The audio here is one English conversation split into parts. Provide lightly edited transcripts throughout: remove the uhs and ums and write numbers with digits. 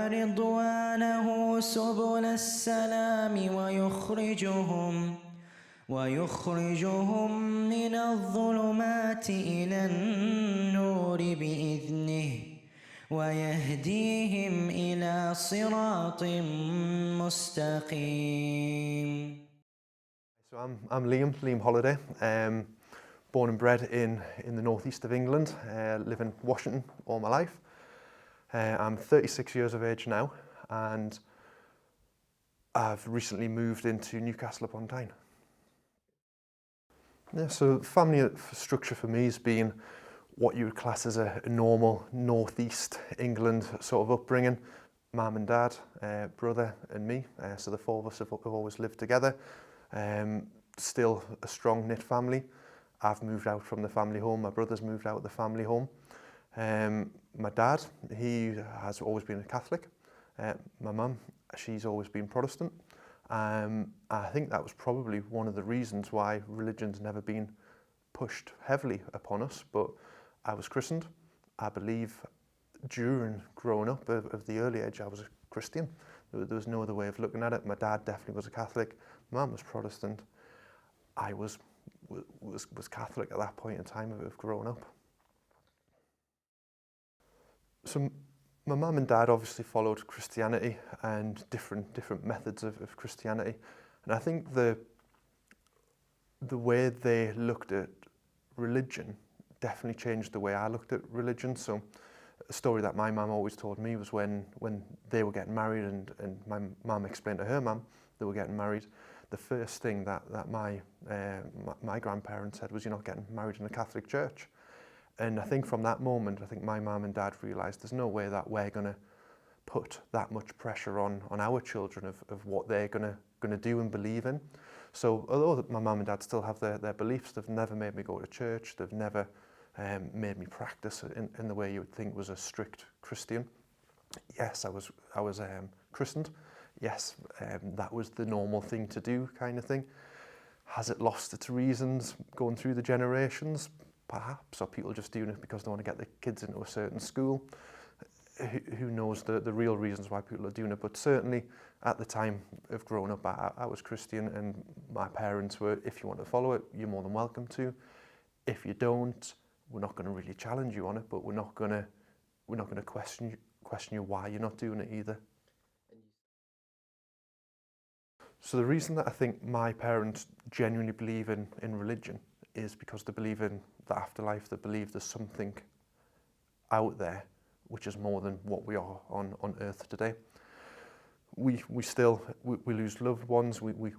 ورضوانه سبل السلام ويخرجهم من الظلمات إلى النور بإذنه ويهديهم إلى صراط مستقيم. So I'm Liam Holiday, born and bred in the northeast of England, live in Washington all my life. I'm 36 years of age now, and I've recently moved into Newcastle upon Tyne. Yeah, so family structure for me has been what you would class as a normal northeast England sort of upbringing. Mum and dad, brother and me, so the four of us have always lived together. Still a strong knit family. I've moved out from the family home, my brother's moved out of the family home. My dad, he has always been a Catholic. My mum, she's always been Protestant. I think that was probably one of the reasons why religion's never been pushed heavily upon us, but I was christened. I believe during growing up of the early age, I was a Christian. There was no other way of looking at it. My dad definitely was a Catholic. My mum was Protestant. I was Catholic at that point in time of growing up. So my mum and dad obviously followed Christianity and different methods of Christianity, and I think the way they looked at religion definitely changed the way I looked at religion. So a story that my mum always told me was when they were getting married and my mum explained to her mum they were getting married, the first thing that my grandparents said was, "You're not getting married in a Catholic church." And I think from that moment, I think my mum and dad realised there's no way that we're going to put that much pressure on our children of what they're going to do and believe in. So although my mum and dad still have their beliefs, they've never made me go to church, they've never made me practice in the way you would think was a strict Christian. Yes, I was christened. Yes, that was the normal thing to do, kind of thing. Has it lost its reasons going through the generations? Perhaps, or people just doing it because they want to get their kids into a certain school. Who knows the real reasons why people are doing it, but certainly at the time of growing up, I was Christian, and my parents were, if you want to follow it, you're more than welcome to. If you don't, we're not going to really challenge you on it, but we're not going to question you why you're not doing it either. So the reason that I think my parents genuinely believe in religion is because they believe in the afterlife. They believe there's something out there which is more than what we are on earth today. We lose loved ones. We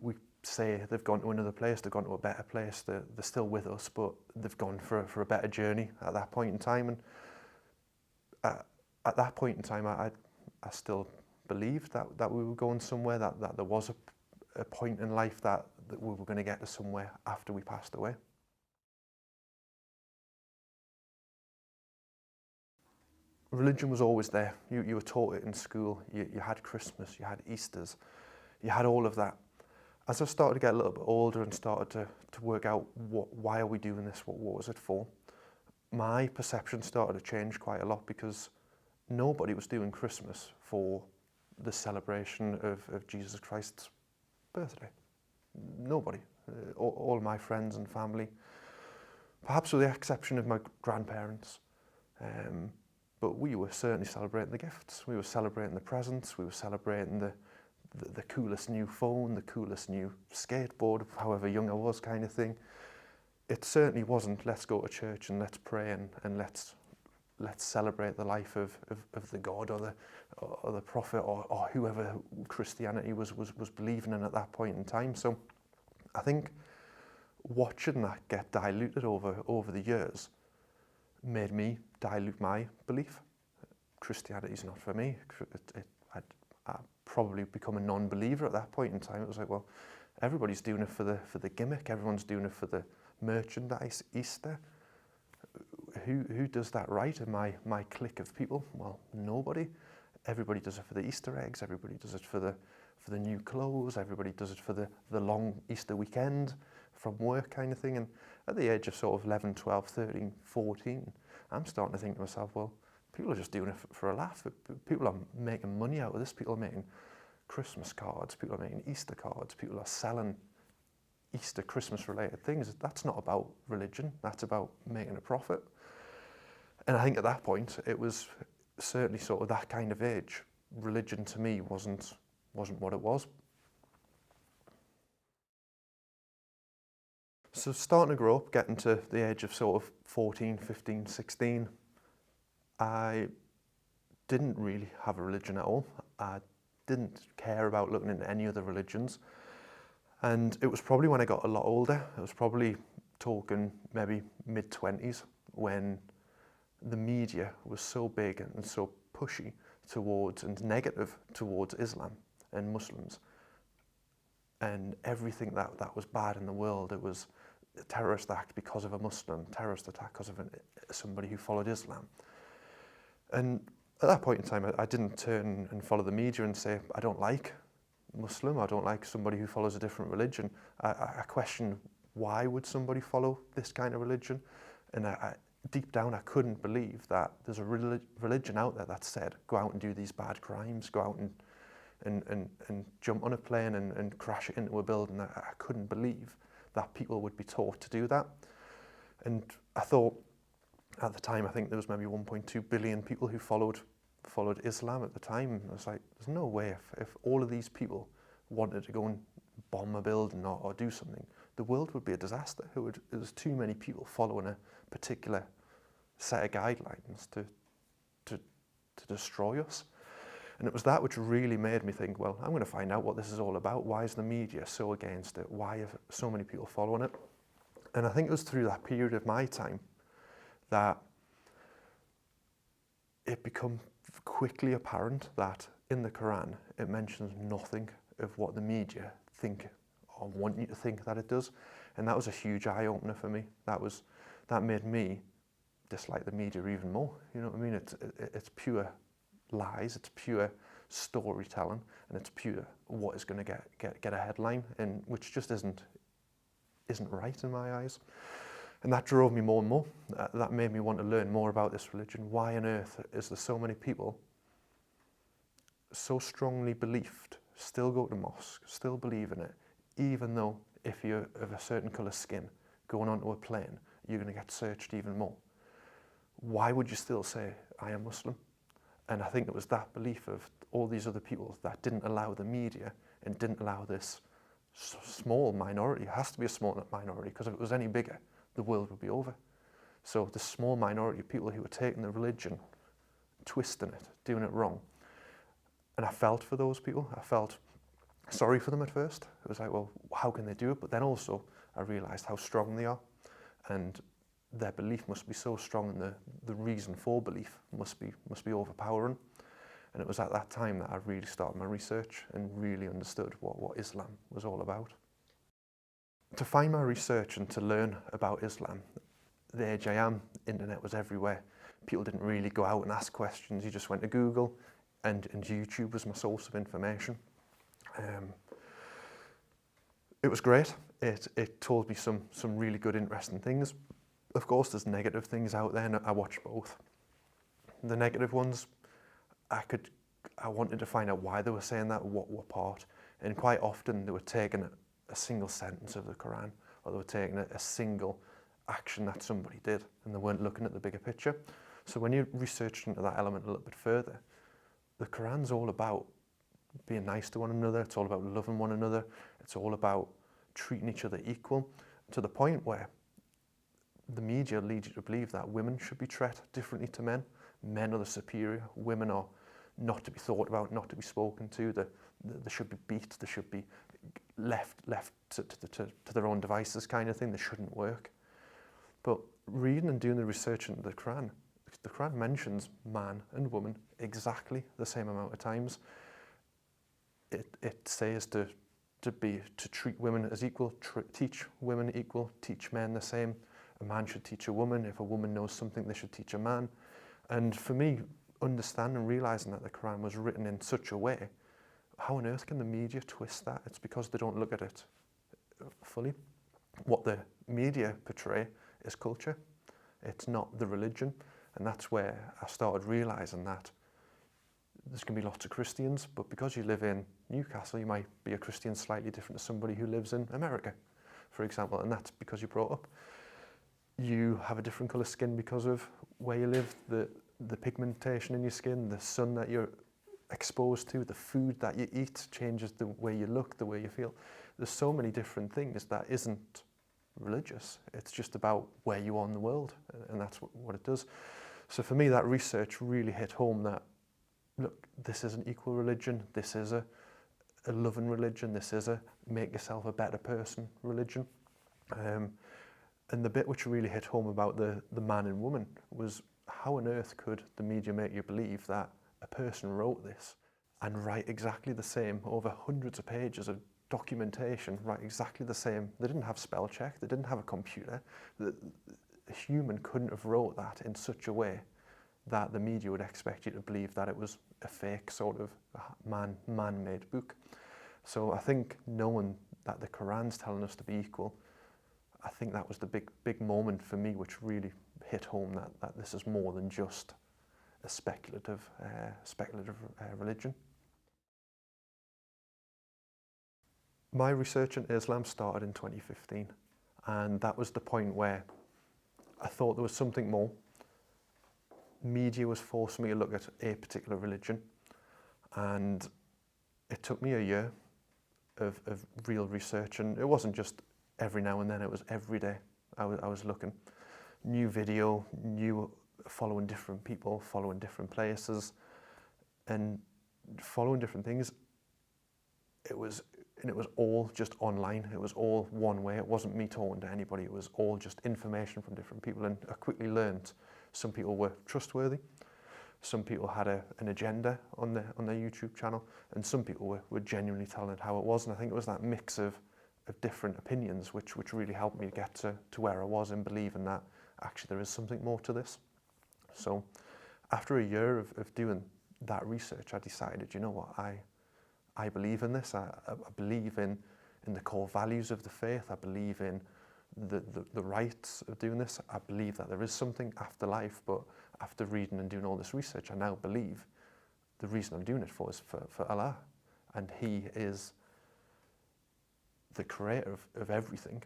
say they've gone to another place, they've gone to a better place. They're still with us, but they've gone for a better journey at that point in time. And at that point in time, I still believed that we were going somewhere. That there was a point in life that we were going to get to somewhere after we passed away. Religion was always there. You were taught it in school. You had Christmas, you had Easters, you had all of that. As I started to get a little bit older and started to work out why are we doing this, what was it for, my perception started to change quite a lot, because nobody was doing Christmas for the celebration of Jesus Christ's birthday. Nobody. All my friends and family, perhaps with the exception of my grandparents. But we were certainly celebrating the gifts. We were celebrating the presents. We were celebrating the coolest new phone, the coolest new skateboard, however young I was, kind of thing. It certainly wasn't, let's go to church and let's pray and let's celebrate the life of the God or the prophet or whoever Christianity was believing in at that point in time. So I think watching that get diluted over the years made me dilute my belief. Christianity's not for me. I'd probably become a non-believer at that point in time. It was like, well, everybody's doing it for the gimmick. Everyone's doing it for the merchandise, Easter. Who does that right in my clique of people? Well, nobody. Everybody does it for the Easter eggs. Everybody does it for the new clothes. Everybody does it for the long Easter weekend from work, kind of thing. And at the age of sort of 11, 12, 13, 14, I'm starting to think to myself, well, people are just doing it for a laugh. People are making money out of this. People are making Christmas cards. People are making Easter cards. People are selling Easter, Christmas related things. That's not about religion. That's about making a profit. And I think at that point, it was certainly sort of that kind of age. Religion to me wasn't what it was. So starting to grow up, getting to the age of sort of 14, 15, 16, I didn't really have a religion at all. I didn't care about looking into any other religions. And it was probably when I got a lot older, I was probably talking maybe mid-20s, when the media was so big and so pushy towards and negative towards Islam and Muslims. And everything that was bad in the world, it was a terrorist act because of a Muslim, terrorist attack because of somebody who followed Islam. And at that point in time, I didn't turn and follow the media and say, I don't like Muslim, I don't like somebody who follows a different religion. I questioned, why would somebody follow this kind of religion? And deep down, I couldn't believe that there's a religion out there that said, go out and do these bad crimes, go out and jump on a plane and crash it into a building. I couldn't believe that people would be taught to do that. And I thought, at the time, I think there was maybe 1.2 billion people who followed Islam at the time. And I was like, there's no way, if all of these people wanted to go and bomb a building or do something, the world would be a disaster. There's too many people following a particular set of guidelines to destroy us. And it was that which really made me think, well, I'm going to find out what this is all about. Why is the media so against it? Why have so many people following it? And I think it was through that period of my time that it became quickly apparent that in the Quran, it mentions nothing of what the media think or want you to think that it does. And that was a huge eye-opener for me. That made me dislike the media even more. You know what I mean? It's pure lies, it's pure storytelling, and it's pure what is going to get a headline, and which just isn't right in my eyes. And that drove me more and more. That made me want to learn more about this religion. Why on earth is there so many people so strongly believed, still go to mosque, still believe in it, even though if you're of a certain colour skin, going onto a plane, you're going to get searched even more. Why would you still say, I am Muslim? And I think it was that belief of all these other people that didn't allow the media and didn't allow this small minority. It has to be a small minority, because if it was any bigger, the world would be over. So the small minority of people who were taking the religion, twisting it, doing it wrong. And I felt for those people. I felt sorry for them at first. It was like, well, how can they do it? But then also I realised how strong they are, and their belief must be so strong, and the reason for belief must be overpowering. And it was at that time that I really started my research and really understood what Islam was all about. To find my research and to learn about Islam, the age I am, internet was everywhere. People didn't really go out and ask questions. You just went to Google, and YouTube was my source of information. It was great. It told me some really good, interesting things. Of course, there's negative things out there, and I watched both. The negative ones, I wanted to find out why they were saying that, what part. And quite often they were taking a single sentence of the Quran, or they were taking a single action that somebody did, and they weren't looking at the bigger picture. So when you research into that element a little bit further, the Quran's all about being nice to one another. It's all about loving one another. It's all about treating each other equal, to the point where the media leads you to believe that women should be treated differently to men. Men are the superior. Women are not to be thought about, not to be spoken to. They should be beat. They should be left to their own devices, kind of thing. They shouldn't work. But reading and doing the research into the Quran mentions man and woman exactly the same amount of times. It says to treat women as equal, teach women equal, teach men the same. A man should teach a woman. If a woman knows something, they should teach a man. And for me, understanding, realising that the Quran was written in such a way, how on earth can the media twist that? It's because they don't look at it fully. What the media portray is culture. It's not the religion. And that's where I started realising that there's going to be lots of Christians, but because you live in Newcastle, you might be a Christian slightly different to somebody who lives in America, for example, and that's because you brought up. You have a different colour skin because of where you live, the pigmentation in your skin, the sun that you're exposed to, the food that you eat changes the way you look, the way you feel. There's so many different things that isn't religious. It's just about where you are in the world, and that's what it does. So for me, that research really hit home that, look, this is an equal religion, this is a loving religion, this is a make yourself a better person religion. And the bit which really hit home about the man and woman was, how on earth could the media make you believe that a person wrote this and write exactly the same over hundreds of pages of documentation, write exactly the same. They didn't have spell check, they didn't have a computer. A human couldn't have wrote that in such a way that the media would expect you to believe that it was a fake sort of man-made book. So I think knowing that the Quran's telling us to be equal, I think that was the big moment for me which really hit home that this is more than just a speculative religion. My research in Islam started in 2015, and that was the point where I thought there was something more. Media was forcing me to look at a particular religion, and it took me a year of real research, and it wasn't just every now and then, it was every day. I was looking, new video, following different people, following different places, and following different things. It was all just online. It was all one way. It wasn't me talking to anybody. It was all just information from different people, and I quickly learned some people were trustworthy, some people had an agenda on their YouTube channel, and some people were genuinely telling it how it was. And I think it was that mix of different opinions which really helped me get to where I was in believing that actually there is something more to this. So after a year of doing that research, I decided, you know what, I believe in this. I believe in the core values of the faith. I believe in the rights of doing this. I believe that there is something after life, but after reading and doing all this research, I now believe the reason I'm doing it for is for Allah, and He is the creator of everything.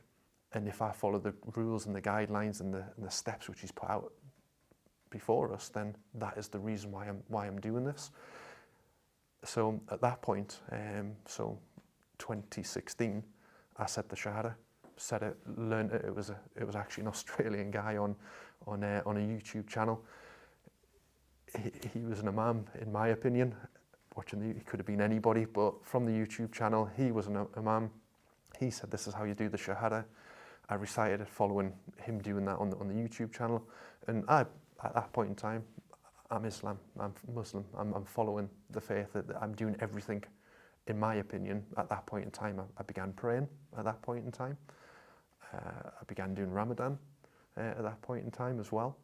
And if I follow the rules and the guidelines and the steps which He's put out before us, then that is the reason why I'm doing this. So at that point, so 2016, I said the Shahada, said it, learned it. It was actually an Australian guy on a YouTube channel. He was an imam, in my opinion. He could have been anybody, but from the YouTube channel, he was an imam. He said, this is how you do the Shahada. I recited it following him doing that on the YouTube channel. And at that point in time, I'm Islam, I'm Muslim, I'm following the faith. I'm doing everything, in my opinion. At that point in time, I began praying at that point in time. I began doing Ramadan at that point in time as well.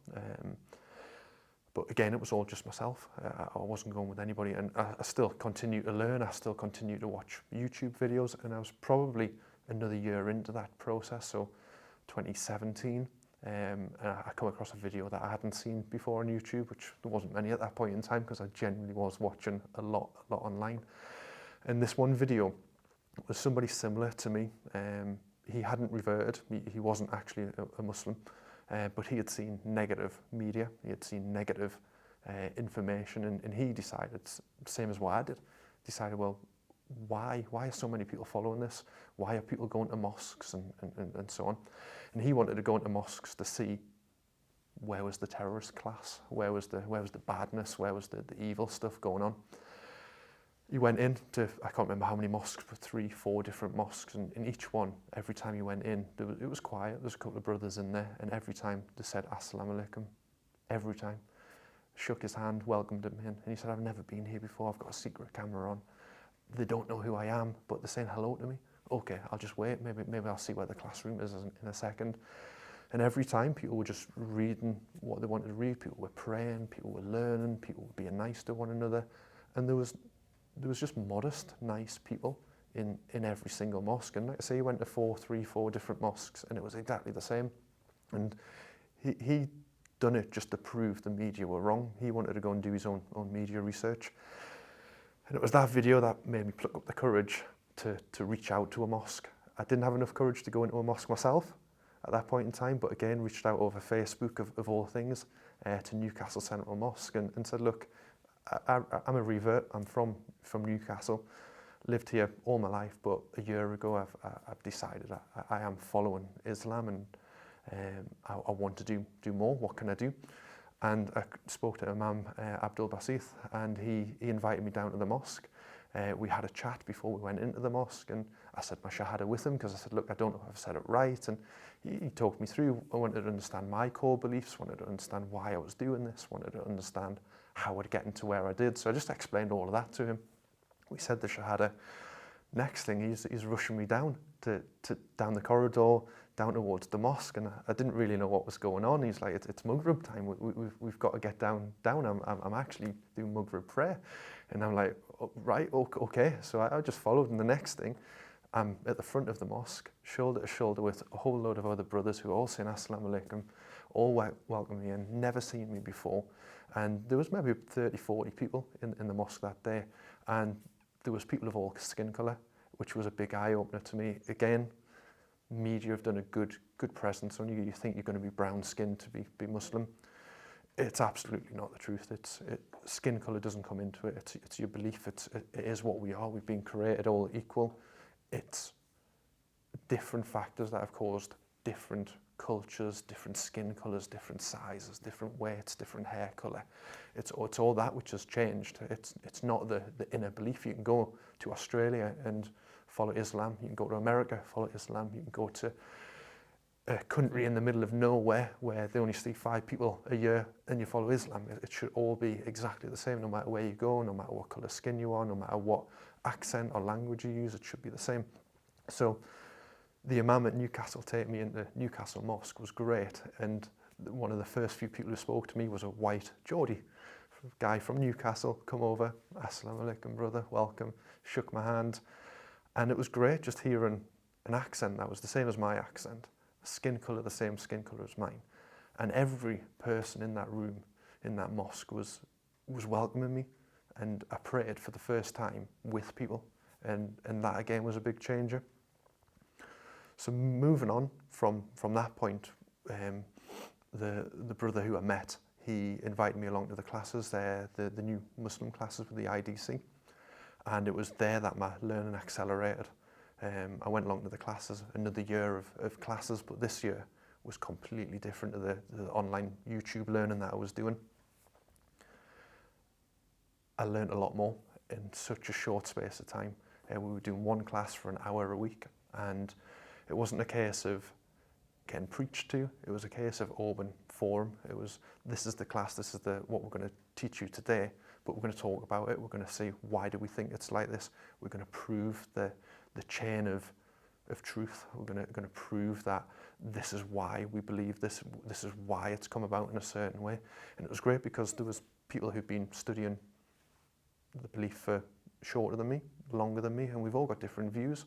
But again, it was all just myself. I wasn't going with anybody, and I still continue to learn. I still continue to watch YouTube videos, and I was probably another year into that process, so 2017. And I come across a video that I hadn't seen before on YouTube, which there wasn't many at that point in time because I genuinely was watching a lot online. And this one video was somebody similar to me. He hadn't reverted. He wasn't actually a Muslim, but he had seen negative media. He had seen negative information, and he decided, same as what I did, decided, well, why are so many people following this? Why are people going to mosques and so on? And he wanted to go into mosques to see where was the terrorist class, where was the badness, where was the evil stuff going on. He went in to, I can't remember how many mosques, but 3-4 different mosques, and in each one, every time he went in, it was quiet. There was a couple of brothers in there, and every time they said Assalamu alaikum, every time. Shook his hand, welcomed him in, and he said, I've never been here before, I've got a secret camera on. They don't know who I am, but they're saying hello to me. Okay, I'll just wait, maybe I'll see where the classroom is in a second. And every time people were just reading what they wanted to read, people were praying, people were learning, people were being nice to one another. And there was just modest, nice people in every single mosque. And like I say, he went to 3-4 different mosques, and it was exactly the same. And he done it just to prove the media were wrong. He wanted to go and do his own media research. And it was that video that made me pluck up the courage to reach out to a mosque. I didn't have enough courage to go into a mosque myself at that point in time, but again, reached out over Facebook of all things to Newcastle Central Mosque and said, look, I'm a revert, I'm from Newcastle, lived here all my life, but a year ago I've decided I am following Islam and I want to do more. What can I do? And I spoke to Imam Abdul Basit, and he invited me down to the mosque. We had a chat before we went into the mosque, and I said my shahada with him because I said, look, I don't know if I've said it right. And he talked me through. I wanted to understand my core beliefs, wanted to understand why I was doing this, wanted to understand how I'd get into where I did. So I just explained all of that to him. We said the shahada. Next thing, he's rushing me down down the corridor, down towards the mosque, and I didn't really know what was going on. He's like, it's Maghrib time. We've got to get down. I'm actually doing Maghrib prayer, and I'm like, oh, right, okay. So I just followed, and the next thing, I'm at the front of the mosque, shoulder to shoulder with a whole load of other brothers who are all saying Assalamu alaikum, all welcome me in, never seen me before, and there was maybe 30, 40 people in the mosque that day, and there was people of all skin colour, which was a big eye-opener to me. Again, media have done a good presence on you. You think you're going to be brown-skinned to be Muslim. It's absolutely not the truth. Skin colour doesn't come into it. It's your belief. It is what we are. We've been created all equal. It's different factors that have caused different cultures, different skin colours, different sizes, different weights, different hair colour. It's all that which has changed. It's not the inner belief. You can go to Australia and follow Islam. You can go to America, follow Islam. You can go to a country in the middle of nowhere where they only see 5 people a year and you follow Islam. It should all be exactly the same, no matter where you go, no matter what colour skin you are, no matter what accent or language you use, it should be the same. So the Imam at Newcastle taking me into Newcastle Mosque was great, and one of the first few people who spoke to me was a white Geordie, a guy from Newcastle, come over, Assalamu alaikum brother, welcome, shook my hand, and it was great just hearing an accent that was the same as my accent, skin colour the same skin colour as mine, and every person in that room, in that mosque was welcoming me, and I prayed for the first time with people, and that again was a big changer. So moving on from that point, the brother who I met, he invited me along to the classes, the new Muslim classes with the IDC, and it was there that my learning accelerated. I went along to the classes, another year of classes, but this year was completely different to the online YouTube learning that I was doing. I learned a lot more in such a short space of time. We were doing one class for an hour a week, and it wasn't a case of getting preached to, it was a case of open forum. It was, this is the class, this is what we're going to teach you today, but we're going to talk about it, we're going to see why do we think it's like this, we're going to prove the chain of truth, we're going to prove that this is why we believe this is why it's come about in a certain way. And it was great because there was people who'd been studying the belief for shorter than me, longer than me, and we've all got different views.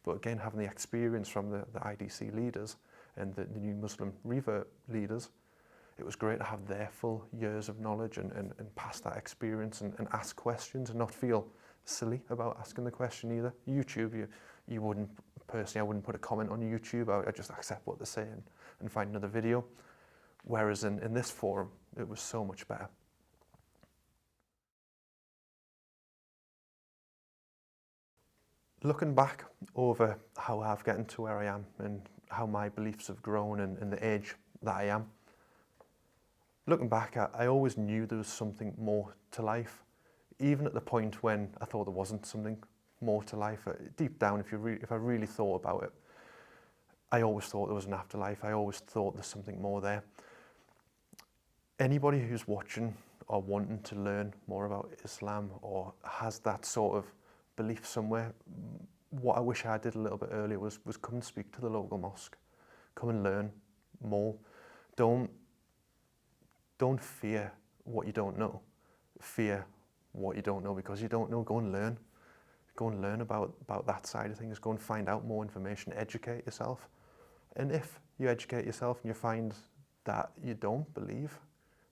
But again, having the experience from the IDC leaders and the new Muslim revert leaders, it was great to have their full years of knowledge and pass that experience and ask questions and not feel silly about asking the question either. YouTube, you wouldn't, personally, I wouldn't put a comment on YouTube. I just accept what they're saying and find another video. Whereas in this forum, it was so much better. Looking back over how I've gotten to where I am and how my beliefs have grown and the age that I am, looking back, I always knew there was something more to life, even at the point when I thought there wasn't something more to life. Deep down, if I really thought about it, I always thought there was an afterlife. I always thought there's something more there. Anybody who's watching or wanting to learn more about Islam or has that sort of belief somewhere, what I wish I did a little bit earlier was come and speak to the local mosque. Come and learn more. Don't fear what you don't know. Fear what you don't know because you don't know. Go and learn. Go and learn about that side of things. Go and find out more information. Educate yourself. And if you educate yourself and you find that you don't believe.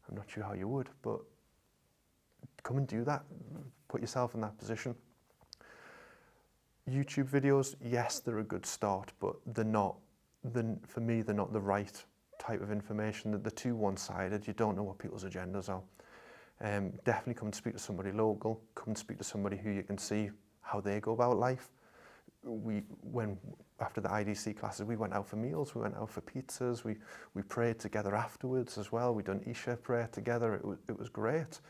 I'm not sure how you would, but come and do that. Put yourself in that position. YouTube videos, yes, they're a good start, but for me, they're not the right type of information. They're too one-sided. You don't know what people's agendas are. Definitely come and speak to somebody local. Come and speak to somebody who you can see how they go about life. After the IDC classes, we went out for meals, we went out for pizzas, we prayed together afterwards as well. We done Isha prayer together. It was great.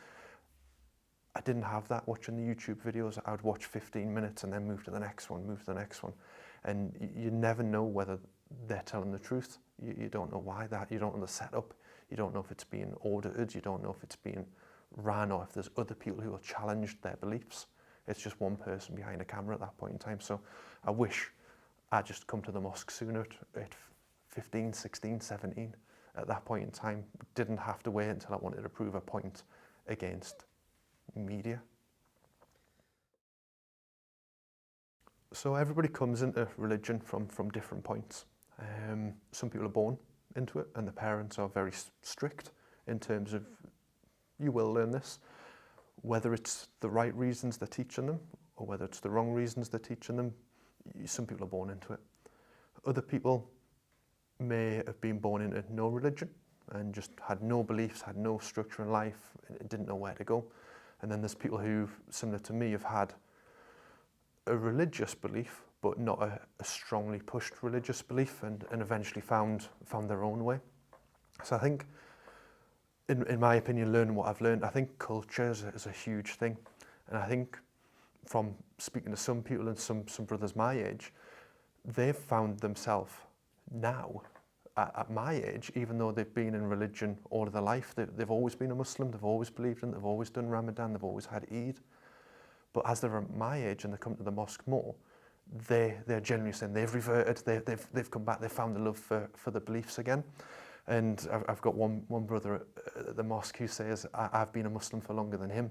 I didn't have that watching the YouTube videos. I would watch 15 minutes and then move to the next one, And you never know whether they're telling the truth. You don't know why that. You don't know the setup. You don't know if it's being audited. You don't know if it's being ran or if there's other people who will challenge their beliefs. It's just one person behind a camera at that point in time. So I wish I'd just come to the mosque sooner at 15, 16, 17. At that point in time, didn't have to wait until I wanted to prove a point against media. So everybody comes into religion from different points. Some people are born into it and the parents are very strict in terms of, you will learn this, whether it's the right reasons they're teaching them or whether it's the wrong reasons they're teaching them. Some people are born into it. Other people may have been born into no religion and just had no beliefs, had no structure in life, didn't know where to go. And then there's people who, similar to me, have had a religious belief, but not a strongly pushed religious belief, and eventually found their own way. So I think, in my opinion, learning what I've learned, I think culture is a huge thing. And I think from speaking to some people and some brothers my age, they've found themselves now, at my age, even though they've been in religion all of their life, they've always been a Muslim, they've always believed in it, they've always done Ramadan, they've always had Eid. But as they're my age and they come to the mosque more, they're generally saying they've reverted, they've come back, they've found the love for the beliefs again. And I've got one brother at the mosque who says, I've been a Muslim for longer than him,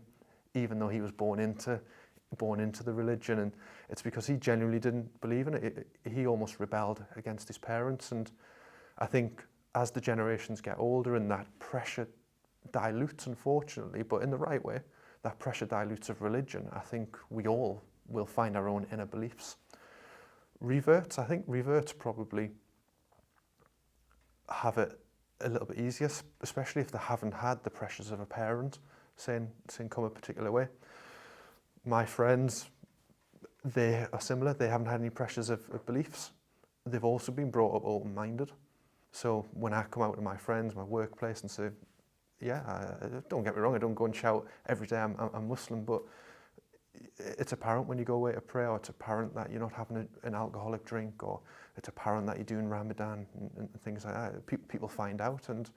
even though he was born into the religion. And it's because he genuinely didn't believe in it. He almost rebelled against his parents. And I think as the generations get older and that pressure dilutes, unfortunately, but in the right way, that pressure dilutes of religion, I think we all will find our own inner beliefs. Reverts, I think reverts probably have it a little bit easier, especially if they haven't had the pressures of a parent saying come a particular way. My friends, they are similar. They haven't had any pressures of beliefs. They've also been brought up open-minded. So when I come out to my friends, my workplace, and say, don't get me wrong, I don't go and shout every day I'm Muslim, but it's apparent when you go away to pray, or it's apparent that you're not having an alcoholic drink, or it's apparent that you're doing Ramadan and things like that. People find out, and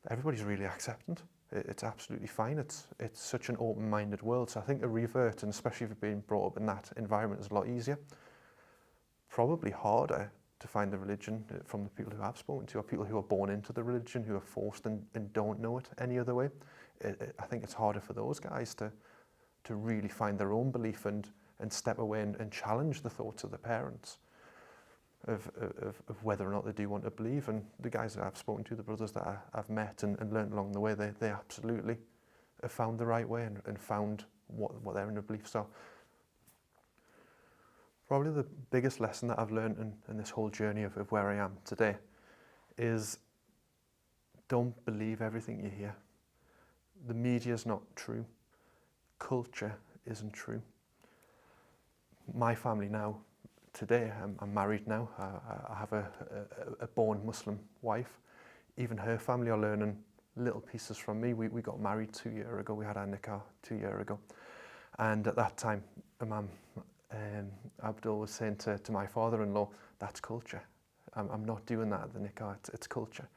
everybody's really acceptant. It's absolutely fine. It's such an open-minded world. So I think a revert, and especially if you've been brought up in that environment, is a lot easier. Probably harder to find the religion from the people who I've spoken to, or people who are born into the religion, who are forced and don't know it any other way. I think it's harder for those guys to really find their own belief and step away and challenge the thoughts of the parents of whether or not they do want to believe. And the guys that I've spoken to, the brothers that I've met and learned along the way, they absolutely have found the right way and found what their inner beliefs are. Probably the biggest lesson that I've learned in this whole journey of where I am today is don't believe everything you hear. The media's not true. Culture isn't true. My family now, today, I'm married now. I have a born Muslim wife. Even her family are learning little pieces from me. We got married 2 years ago. We had our nikah 2 years ago. And at that time, Imam Abdul was saying to my father-in-law, that's culture. I'm not doing that at the nikah, it's culture.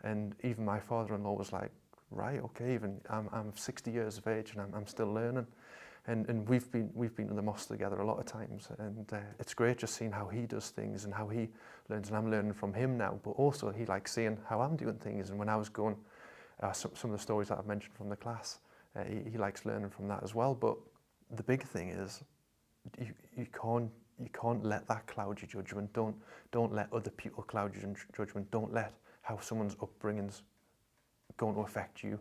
And even my father-in-law was like, right, okay, even I'm 60 years of age and I'm still learning. And we've been to the mosque together a lot of times, and it's great just seeing how he does things and how he learns, and I'm learning from him now, but also he likes seeing how I'm doing things. And when I was going, some of the stories that I've mentioned from the class, he likes learning from that as well. But the big thing is, you can't let that cloud your judgment. Don't let other people cloud your judgment. Don't let how someone's upbringing's going to affect you.